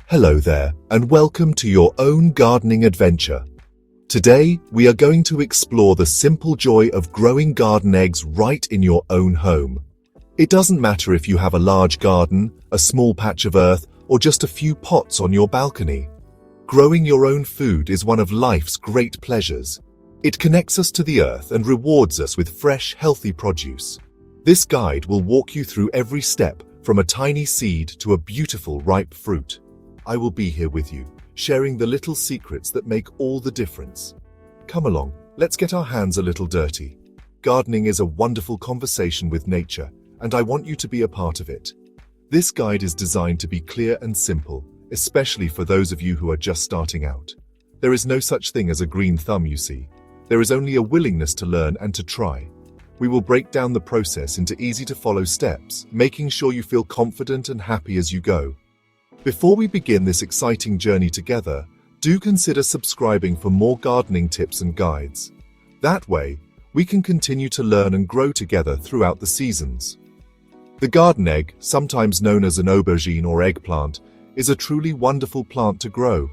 Hello there, and welcome to your own gardening adventure. Today, we are going to explore the simple joy of growing garden eggs right in your own home. It doesn't matter if you have a large garden, a small patch of earth, or just a few pots on your balcony. Growing your own food is one of life's great pleasures. It connects us to the earth and rewards us with fresh, healthy produce. This guide will walk you through every step, from a tiny seed to a beautiful, ripe fruit. I will be here with you, sharing the little secrets that make all the difference. Come along, let's get our hands a little dirty. Gardening is a wonderful conversation with nature, and I want you to be a part of it. This guide is designed to be clear and simple, especially for those of you who are just starting out. There is no such thing as a green thumb, you see. There is only a willingness to learn and to try. We will break down the process into easy-to-follow steps, making sure you feel confident and happy as you go. Before we begin this exciting journey together, do consider subscribing for more gardening tips and guides. That way, we can continue to learn and grow together throughout the seasons. The garden egg, sometimes known as an aubergine or eggplant, is a truly wonderful plant to grow.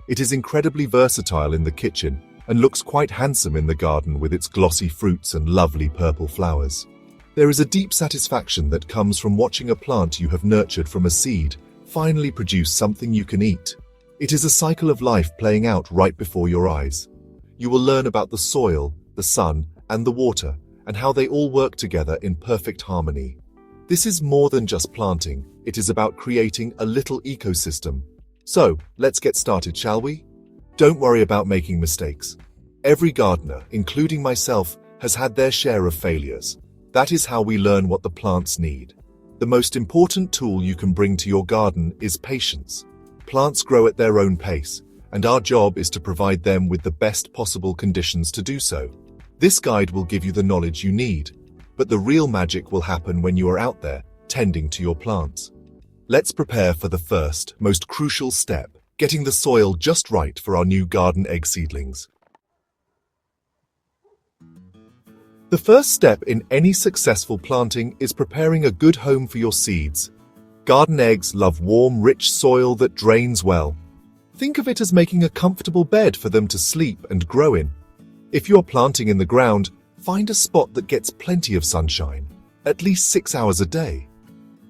It is incredibly versatile in the kitchen and looks quite handsome in the garden with its glossy fruits and lovely purple flowers. There is a deep satisfaction that comes from watching a plant you have nurtured from a seed finally produce something you can eat. It is a cycle of life playing out right before your eyes. You will learn about the soil, the sun, and the water, and how they all work together in perfect harmony. This is more than just planting, it is about creating a little ecosystem. So, let's get started, shall we? Don't worry about making mistakes. Every gardener, including myself, has had their share of failures. That is how we learn what the plants need. The most important tool you can bring to your garden is patience. Plants grow at their own pace, and our job is to provide them with the best possible conditions to do so. This guide will give you the knowledge you need, but the real magic will happen when you are out there, tending to your plants. Let's prepare for the first, most crucial step, getting the soil just right for our new garden egg seedlings. The first step in any successful planting is preparing a good home for your seeds. Garden eggs love warm, rich soil that drains well. Think of it as making a comfortable bed for them to sleep and grow in. If you're planting in the ground, find a spot that gets plenty of sunshine, at least 6 hours a day.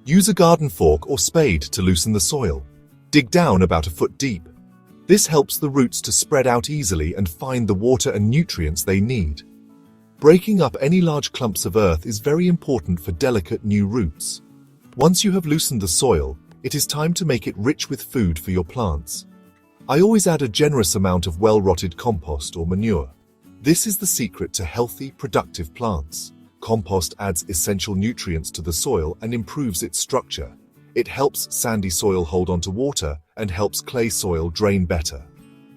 Use a garden fork or spade to loosen the soil. Dig down about a foot deep. This helps the roots to spread out easily and find the water and nutrients they need. Breaking up any large clumps of earth is very important for delicate new roots. Once you have loosened the soil, it is time to make it rich with food for your plants. I always add a generous amount of well-rotted compost or manure. This is the secret to healthy, productive plants. Compost adds essential nutrients to the soil and improves its structure. It helps sandy soil hold onto water and helps clay soil drain better.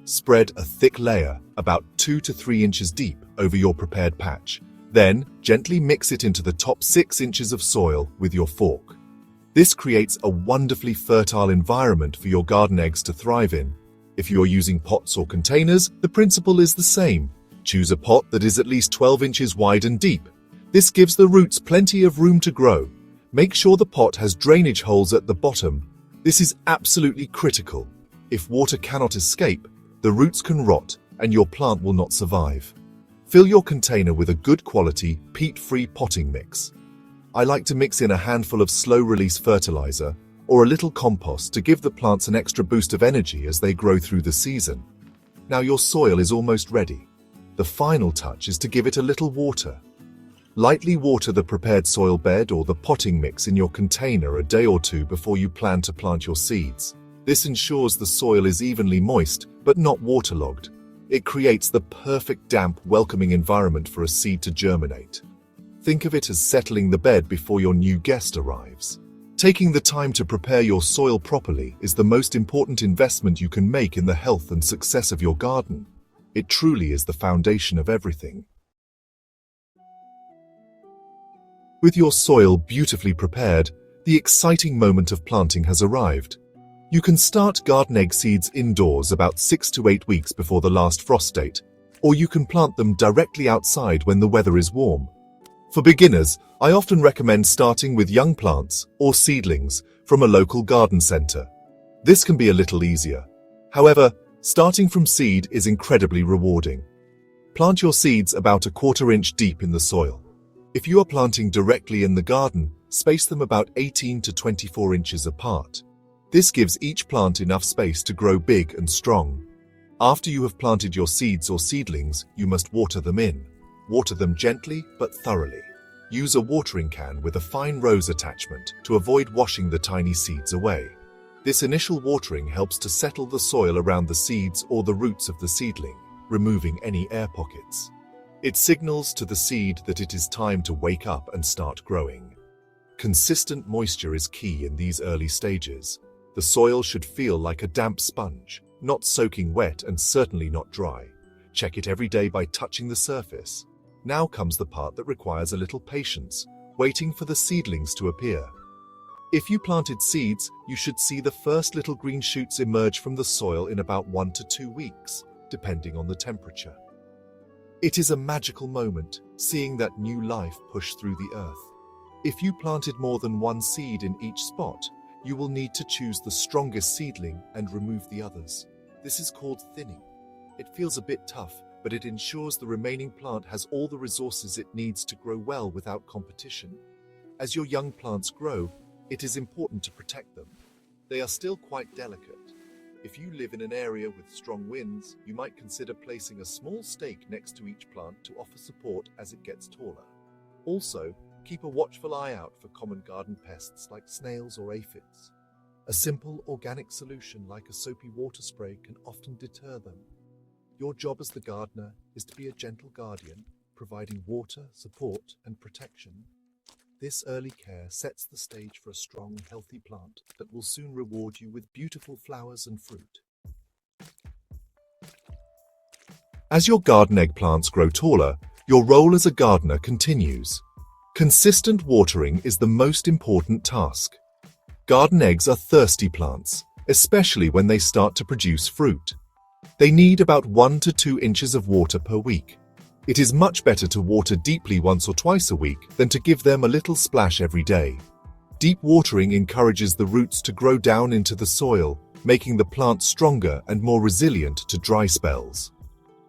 Spread a thick layer, about 2 to 3 inches deep, over your prepared patch. Then, gently mix it into the top 6 inches of soil with your fork. This creates a wonderfully fertile environment for your garden eggs to thrive in. If you're using pots or containers, the principle is the same. Choose a pot that is at least 12 inches wide and deep. This gives the roots plenty of room to grow. Make sure the pot has drainage holes at the bottom. This is absolutely critical. If water cannot escape, the roots can rot and your plant will not survive. Fill your container with a good quality, peat-free potting mix. I like to mix in a handful of slow-release fertilizer or a little compost to give the plants an extra boost of energy as they grow through the season. Now your soil is almost ready. The final touch is to give it a little water. Lightly water the prepared soil bed or the potting mix in your container a day or two before you plan to plant your seeds. This ensures the soil is evenly moist, but not waterlogged. It creates the perfect damp, welcoming environment for a seed to germinate. Think of it as settling the bed before your new guest arrives. Taking the time to prepare your soil properly is the most important investment you can make in the health and success of your garden. It truly is the foundation of everything. With your soil beautifully prepared, the exciting moment of planting has arrived. You can start garden egg seeds indoors about 6 to 8 weeks before the last frost date, or you can plant them directly outside when the weather is warm. For beginners, I often recommend starting with young plants or seedlings from a local garden center. This can be a little easier. However, starting from seed is incredibly rewarding. Plant your seeds about a quarter-inch deep in the soil. If you are planting directly in the garden, space them about 18 to 24 inches apart. This gives each plant enough space to grow big and strong. After you have planted your seeds or seedlings, you must water them in. Water them gently but thoroughly. Use a watering can with a fine rose attachment to avoid washing the tiny seeds away. This initial watering helps to settle the soil around the seeds or the roots of the seedling, removing any air pockets. It signals to the seed that it is time to wake up and start growing. Consistent moisture is key in these early stages. The soil should feel like a damp sponge, not soaking wet and certainly not dry. Check it every day by touching the surface. Now comes the part that requires a little patience, waiting for the seedlings to appear. If you planted seeds, you should see the first little green shoots emerge from the soil in about 1 to 2 weeks, depending on the temperature. It is a magical moment, seeing that new life push through the earth. If you planted more than one seed in each spot, you will need to choose the strongest seedling and remove the others. This is called thinning. It feels a bit tough, but it ensures the remaining plant has all the resources it needs to grow well without competition. As your young plants grow, it is important to protect them. They are still quite delicate. If you live in an area with strong winds, you might consider placing a small stake next to each plant to offer support as it gets taller. Also, keep a watchful eye out for common garden pests like snails or aphids. A simple organic solution like a soapy water spray can often deter them. Your job as the gardener is to be a gentle guardian, providing water, support, and protection. This early care sets the stage for a strong, healthy plant that will soon reward you with beautiful flowers and fruit. As your garden eggplants grow taller, your role as a gardener continues. Consistent watering is the most important task. Garden eggs are thirsty plants, especially when they start to produce fruit. They need about 1 to 2 inches of water per week. It is much better to water deeply once or twice a week than to give them a little splash every day. Deep watering encourages the roots to grow down into the soil, making the plant stronger and more resilient to dry spells.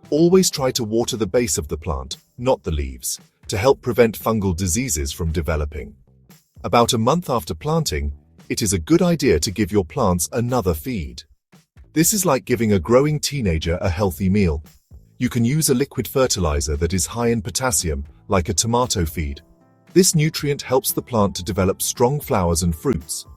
Always try to water the base of the plant, not the leaves, to help prevent fungal diseases from developing. About a month after planting, it is a good idea to give your plants another feed. This is like giving a growing teenager a healthy meal. You can use a liquid fertilizer that is high in potassium, like a tomato feed. This nutrient helps the plant to develop strong flowers and fruits.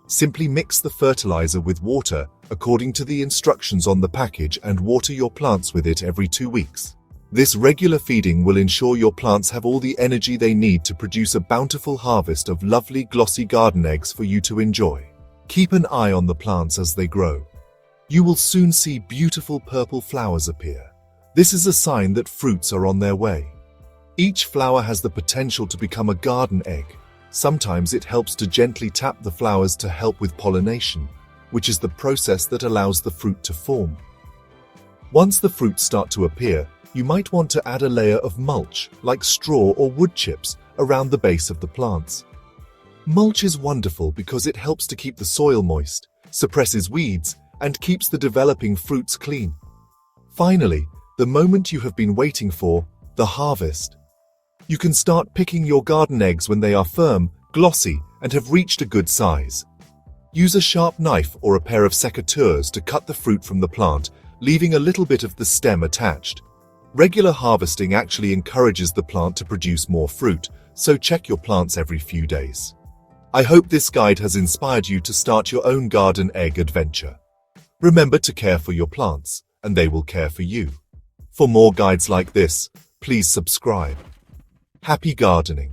Simply mix the fertilizer with water according to the instructions on the package and water your plants with it every 2 weeks. This regular feeding will ensure your plants have all the energy they need to produce a bountiful harvest of lovely glossy garden eggs for you to enjoy. Keep an eye on the plants as they grow. You will soon see beautiful purple flowers appear. This is a sign that fruits are on their way. Each flower has the potential to become a garden egg. Sometimes it helps to gently tap the flowers to help with pollination, which is the process that allows the fruit to form. Once the fruits start to appear, you might want to add a layer of mulch, like straw or wood chips, around the base of the plants. Mulch is wonderful because it helps to keep the soil moist, suppresses weeds, and keeps the developing fruits clean. Finally, the moment you have been waiting for, the harvest. You can start picking your garden eggs when they are firm, glossy, and have reached a good size. Use a sharp knife or a pair of secateurs to cut the fruit from the plant, leaving a little bit of the stem attached. Regular harvesting actually encourages the plant to produce more fruit, so check your plants every few days. I hope this guide has inspired you to start your own garden egg adventure. Remember to care for your plants, and they will care for you. For more guides like this, please subscribe. Happy gardening!